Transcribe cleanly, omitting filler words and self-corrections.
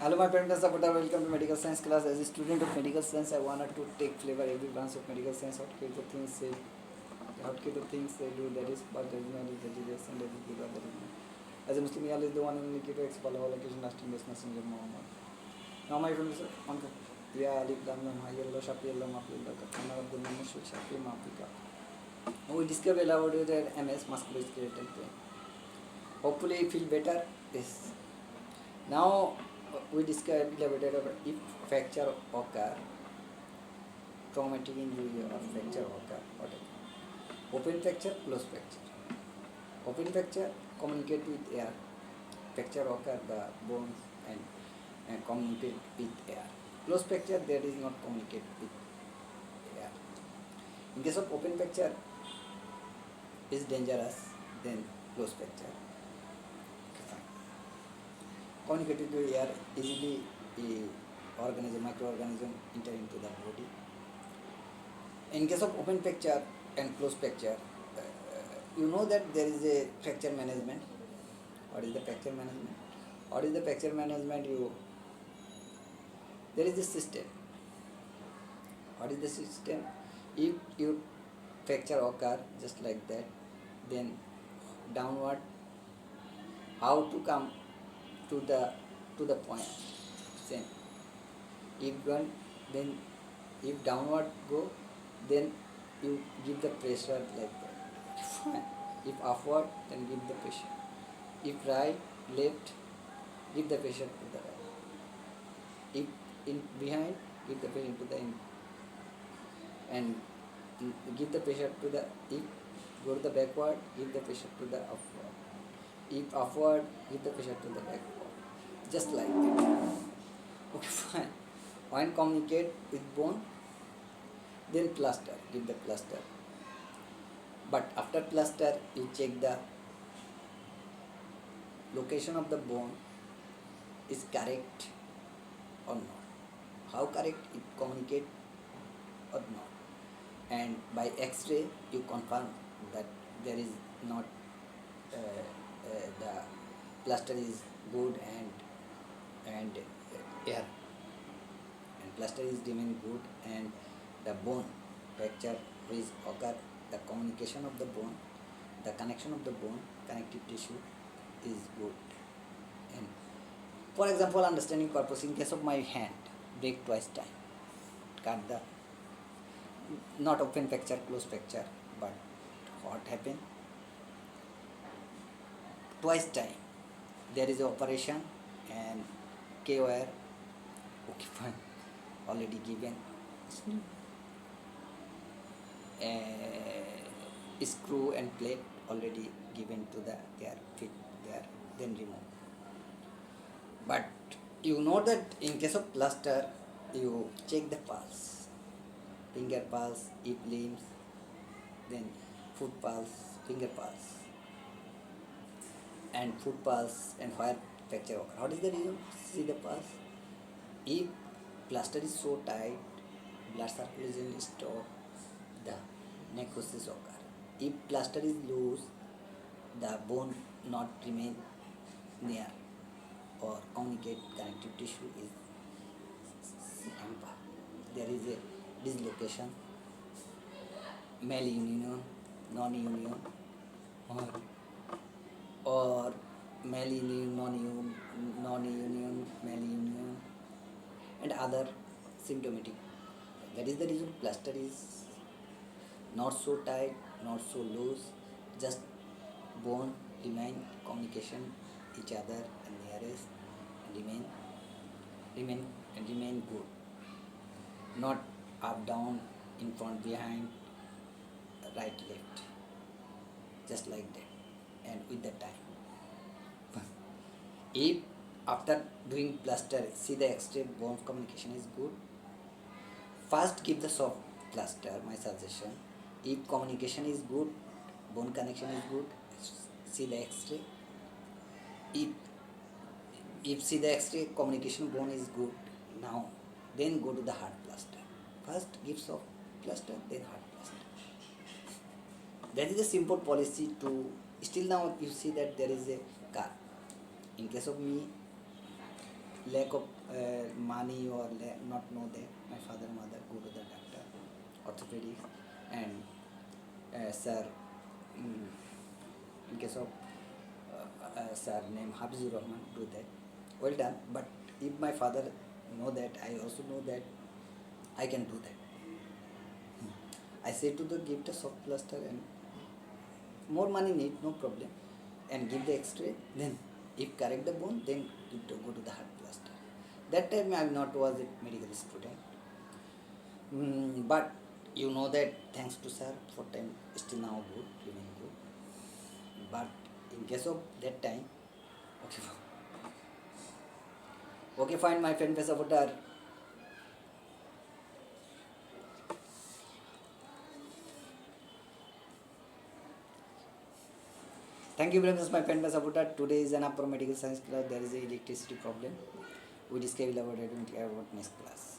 Hello my friends and supporter, welcome to medical science class. As a student of medical science, I wanted to take flavor every branch of medical science. How the things they do, that is part that is knowledge, that is yes, and that is good, that is not. As a Muslim, Allah is the one and only key to expel all occasion, lasting best messenger Muhammad. Now my friends, on Ya Alif Lam Lam Hayallah Shafi Allah Mafillah Katana Abdul Mushrik Shafi Mafika. We discovered about the MS musculoskeletal pain. Hopefully you feel better. Yes. Now we discussed about if fracture occur, traumatic injury or fracture occur, whatever. Open fracture, close fracture. Open fracture communicate with air. Fracture occur the bones and communicate with air. Close fracture there is not communicate with air. In case of open fracture is dangerous, then close fracture. Communicated to air easily microorganism enter into the body. In case of open fracture and closed fracture, you know that there is a fracture management. What is the fracture management? What is the fracture management? There is a system. What is the system? If your fracture occur just like that, then downward, how to come to the point? Same. If one, then if downward go, then you give the pressure like that. If upward, then give the pressure. If right, left, give the pressure to the right. If in behind, give the pressure to the in, and give the pressure to the, if go to the backward, give the pressure to the upward. If upward, give the pressure to the backward. Just like that. Okay, fine. When communicate with bone, then plaster, give the plaster. But after plaster, you check the location of the bone is correct or not. How correct it communicate or not. And by X-ray, you confirm that there is not the plaster is good and air, and plaster is remain good, and the bone fracture is occur, the communication of the bone, the connection of the bone, connective tissue is good. And for example, understanding purpose, in case of my hand, break twice time, cut the, not open fracture, close fracture, but what happened? Twice time, there is an operation and K-wire, okay fine, already given, screw and plate already given to the their fit there, then remove. But you know that in case of plaster, you check the pulse, finger pulse, hip limbs, then foot pulse, finger pulse, and foot pulse, and where fracture occur. What is the reason? See the pulse. If plaster is so tight, blood circulation is stopped, the necrosis occur. If plaster is loose, the bone not remain near or communicate, connective tissue is hampered. There is a dislocation, malunion, non-union, or malunion, non-union, malunion, and other symptomatic. That is the reason plaster is not so tight, not so loose, just bone remain communication each other and nearest remain good, not up down, in front, behind, right, left, just like that, and with the time. If after doing plaster, see the X-ray bone communication is good, first give the soft plaster, my suggestion. If communication is good, bone connection is good, see the X-ray. If see the X-ray, communication bone is good, now then go to the hard plaster. First give soft plaster, then hard plaster. That is a simple policy to, still now you see that there is a car. In case of me, lack of money or not know that, my father mother go to the doctor, orthopedics, and sir, in case of sir name Habibur Rahman do that. Well done. But if my father know that, I also know that I can do that. I say to the give the soft plaster and more money need, no problem, and give the X-ray. Then if correct the bone, then give to go to the hard plaster. That time I not was a medical student. But you know that thanks to sir for time still now good, remain good. But in case of that time, okay, okay, fine, my friend supporter. Thank you very much, my friend supporter. Today is an upper medical science class. There is a electricity problem. We discuss about next class.